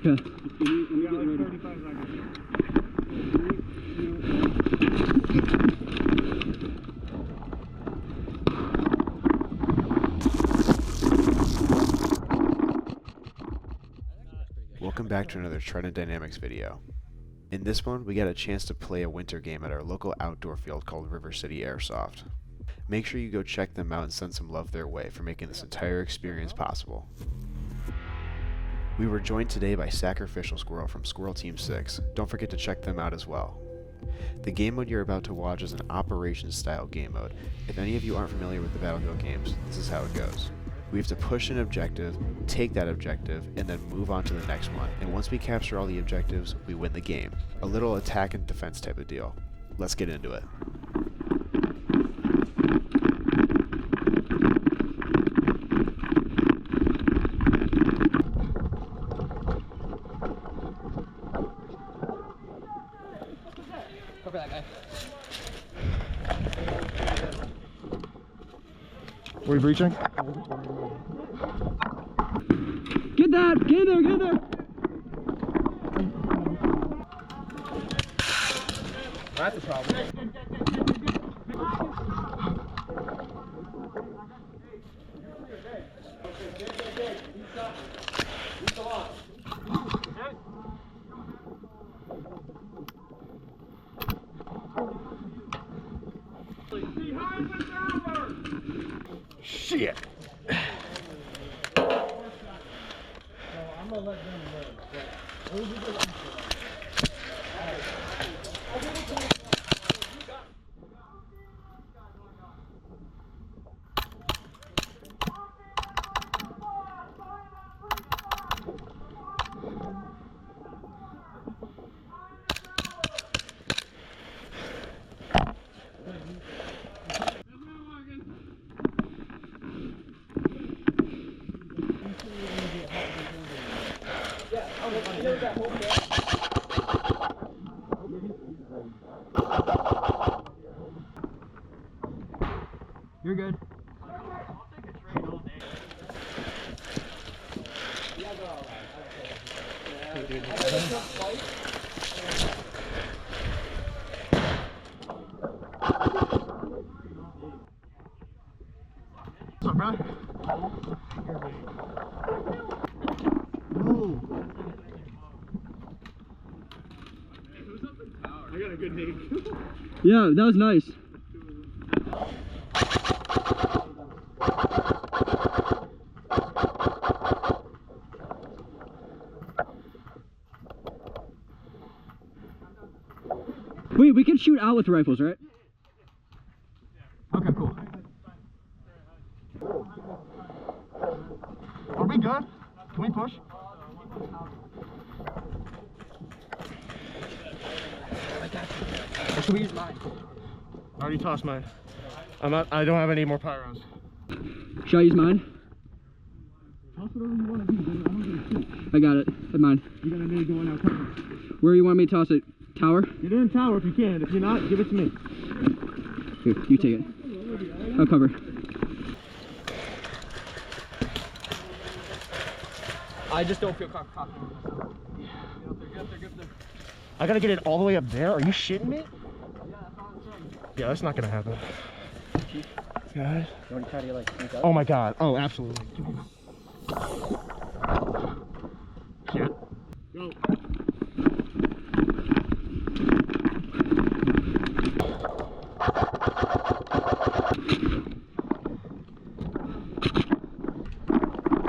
Okay. We got like 35 seconds. Welcome back to another Trident Dynamics video. In this one, we got a chance to play a winter game at our local outdoor field called River City Airsoft. Make sure you go check them out and send some love their way for making this entire experience possible. We were joined today by Sacrificial Squirrel from Squirrel Team 6. Don't forget to check them out as well. The game mode you're about to watch is an operations style game mode. If any of you aren't familiar with the Battlefield games, this is how it goes. We have to push an objective, take that objective, and then move on to the next one. And once we capture all the objectives, we win the game. A little attack and defense type of deal. Let's get into it. Cover that guy. Were you breaching? Get that! Get in there! Get in there! That's a problem. Shit! You're good. What's up, brother? I got a good name. Yeah, that was nice. Wait, we can shoot out with rifles, right? Okay, cool. Are we good? Can we push? Or should we use mine? I already tossed mine. I don't have any more pyros. Should I use mine? Toss whatever you want to do, brother. I don't give a shit. I got it. That's mine. You're gonna need to go in out cover. Where you want me to toss it? Tower? Get in tower if you can. If you're not, give it to me. Here, you take it. I'll cover. I just don't feel confident. I gotta get it all the way up there. Are you shitting me? Yeah, that's not gonna happen. God. You want to try to like sneak up? Oh my god. Oh, absolutely. Shit. Go.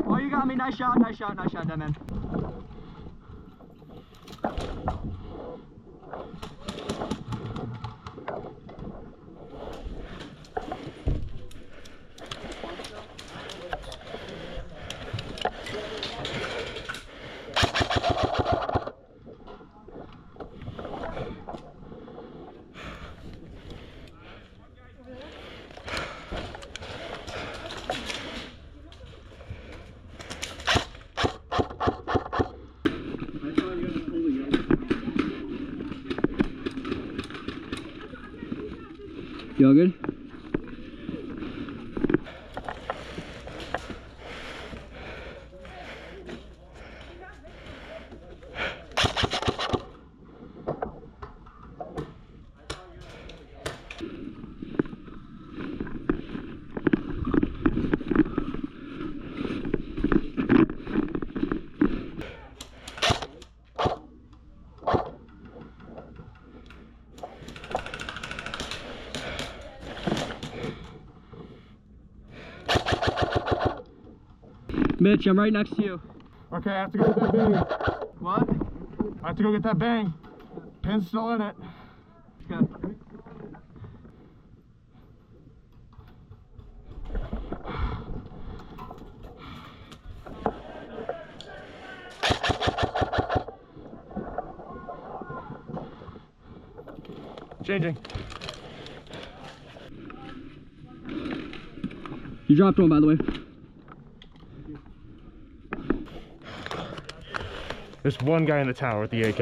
Oh, you got me. Nice shot, nice shot, nice shot, that man. You all good? Mitch, I'm right next to you. Okay, I have to go get that bang. What? I have to go get that bang. Pin's still in it. Okay. Changing. You dropped one, by the way. There's one guy in the tower with the AK.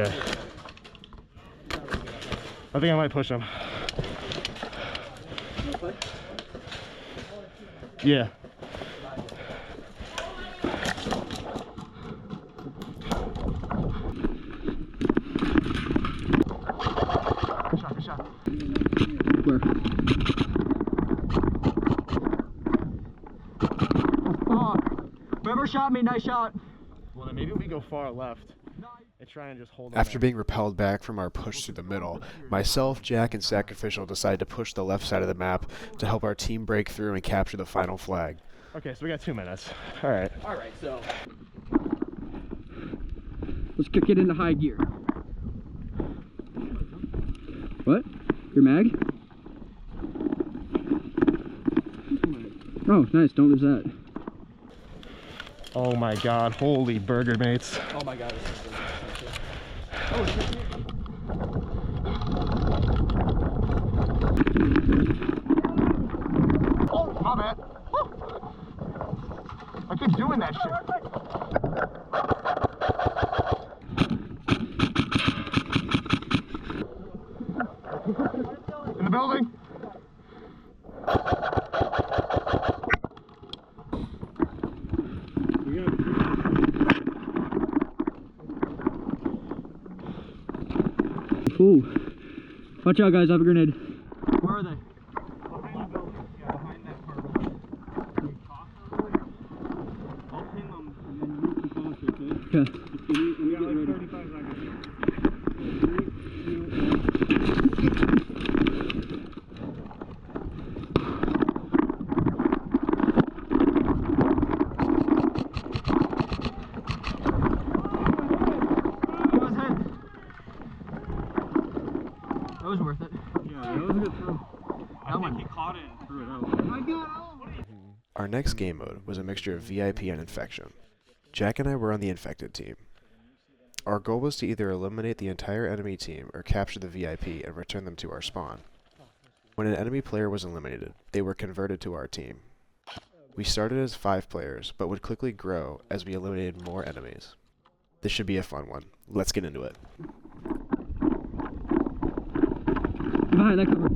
I think I might push him. Yeah. Good shot. Where? Oh, whoever shot me, nice shot. Well, then maybe we go far left and try and just hold. After being repelled back from our push through the middle, myself, Jack, and Sacrificial decided to push the left side of the map to help our team break through and capture the final flag. Okay, so we got 2 minutes. All right. Alright, so let's kick it into high gear. What? Your mag? Oh, nice. Don't lose that. Oh my God! Holy burger mates! Oh my God. Oh, my bad. I keep doing that shit. In the building. Ooh. Watch out, guys. I have a grenade. Where are they? Behind the building. Yeah, behind that part. Can you toss them? I'll ping them and then you can toss it, okay? Okay. We got like 35 seconds. 3, 2, 1. That was hit. That was worth it. Yeah, that was a good throw. I one. think he caught it and threw it out. I got it. Our next game mode was a mixture of VIP and infection. Jack and I were on the infected team. Our goal was to either eliminate the entire enemy team or capture the VIP and return them to our spawn. When an enemy player was eliminated, they were converted to our team. We started as 5 players, but would quickly grow as we eliminated more enemies. This should be a fun one. Let's get into it. Behind that cover.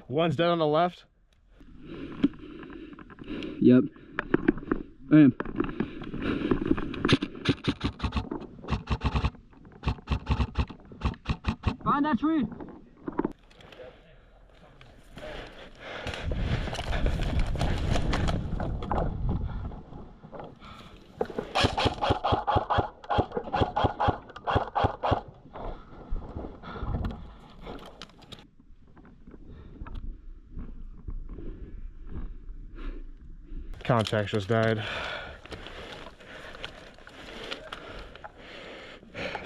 One's dead on the left. Yep. I am. Find that tree. Contact just died.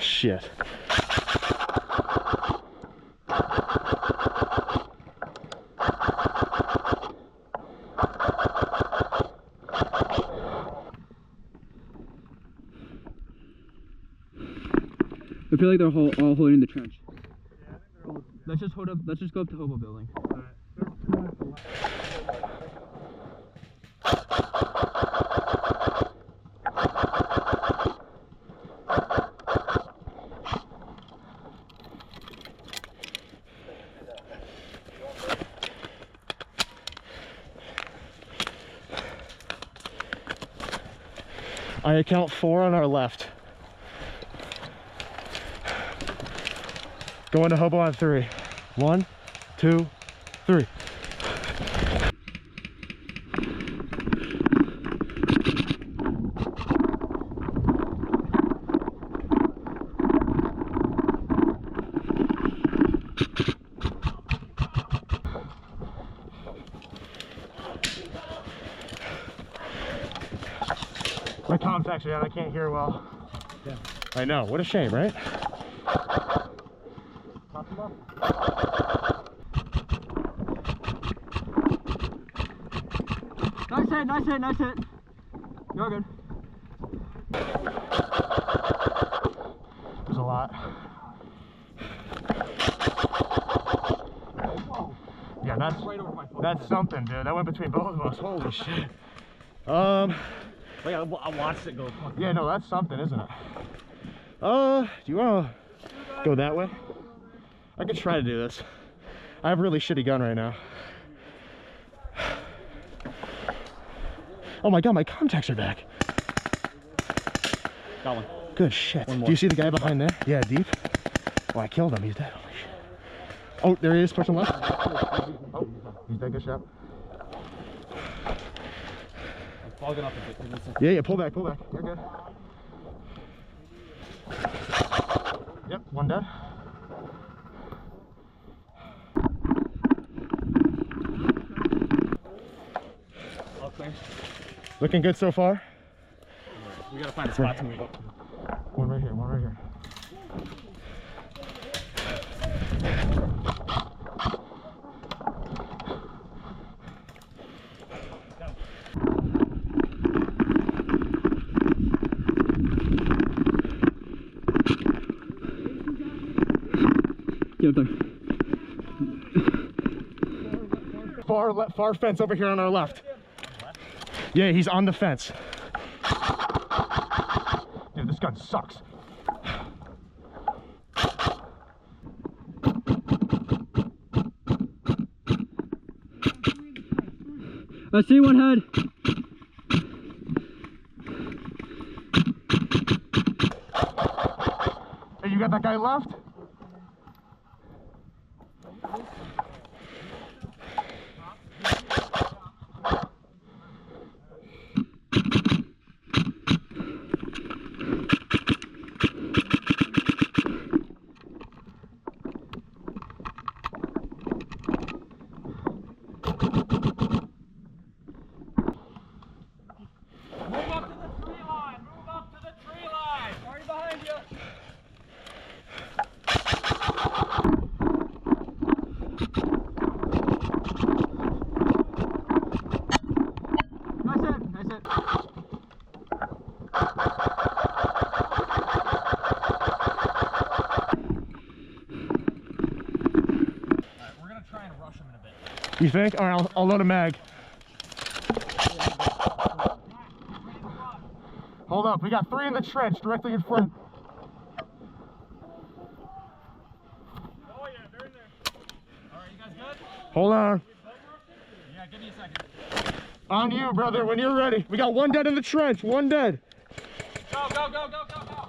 Shit. I feel like they're all holding the trench. Yeah, I think they're all. Let's just hold up. Let's just go up to Hobo Building. All right. There's 2 minutes left. I count 4 on our left. Go into hobo on 3. 1, 2, 3. My contacts are down, I can't hear well. Yeah. I know, what a shame, right? Pop them up. Nice hit, nice hit, nice hit. You're good. There's a lot. Yeah, that's something, dude. That went between both of us. Holy shit. Wait, I watched it go. Yeah, no, that's something, isn't it? Do you want to go that way? I could try to do this. I have a really shitty gun right now. Oh my god, my contacts are back. Got one. Good shit. One more. Do you see the guy behind there? Yeah, deep. Oh, I killed him. He's dead. Holy shit. Oh, there he is. Person left. Oh, he's dead. Good shot. I'm fogging up a bit. Yeah, pull back, pull back. You're good. Yep, one dead. All clear. Looking good so far. We gotta find a spot to move up to. One right here, one right here. Get up there. Far fence over here on our left. Yeah, he's on the fence. Dude, this gun sucks. I see one head. Hey, you got that guy left? You think? All right, I'll load a mag. Hold up, we got 3 in the trench directly in front. Oh yeah, they're in there. Alright, you guys good? Hold on. Yeah, give me a second. On you, brother, when you're ready. We got 1 dead in the trench, 1 dead. Go, go, go, go, go, go.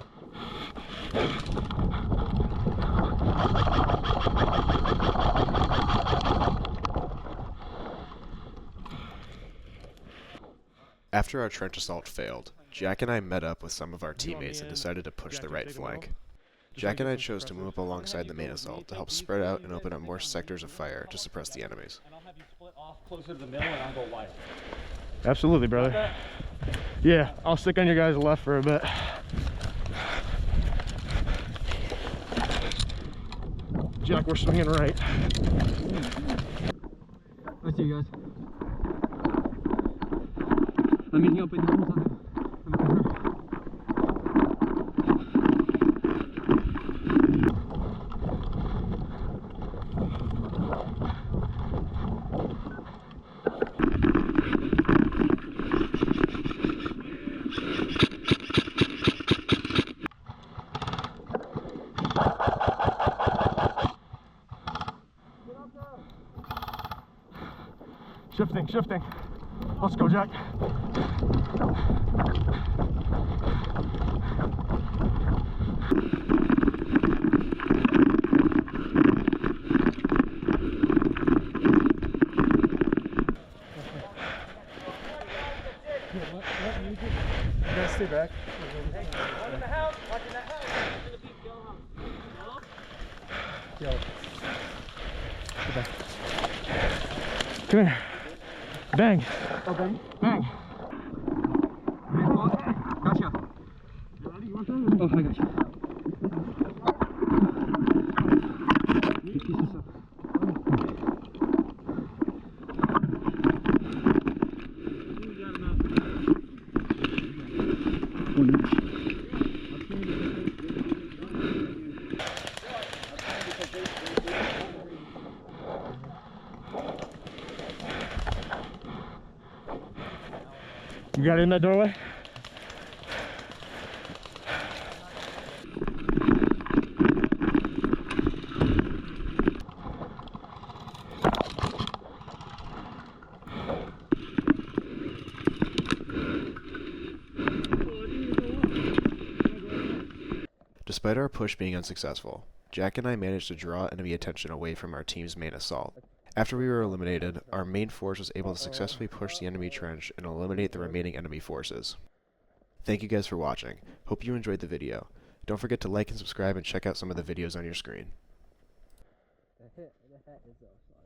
After our trench assault failed, Jack and I met up with some of our teammates and decided to push the right flank. Jack and I chose to move up alongside the main assault to help spread out and open up more sectors of fire to suppress the enemies. And I'll have you split off closer to the middle and I'll go wide. Absolutely, brother. Yeah, I'll stick on your guys' left for a bit. Jack, we're swinging right. I see you guys. I'm meeting up with you. Shifting. Let's go, Jack. Come here. Bang. Oh, bang. Bang. Gotcha. You ready? You want some? Oh, I got you. You got it in that doorway? Despite our push being unsuccessful, Jack and I managed to draw enemy attention away from our team's main assault. After we were eliminated, our main force was able to successfully push the enemy trench and eliminate the remaining enemy forces. Thank you guys for watching. Hope you enjoyed the video. Don't forget to like and subscribe and check out some of the videos on your screen.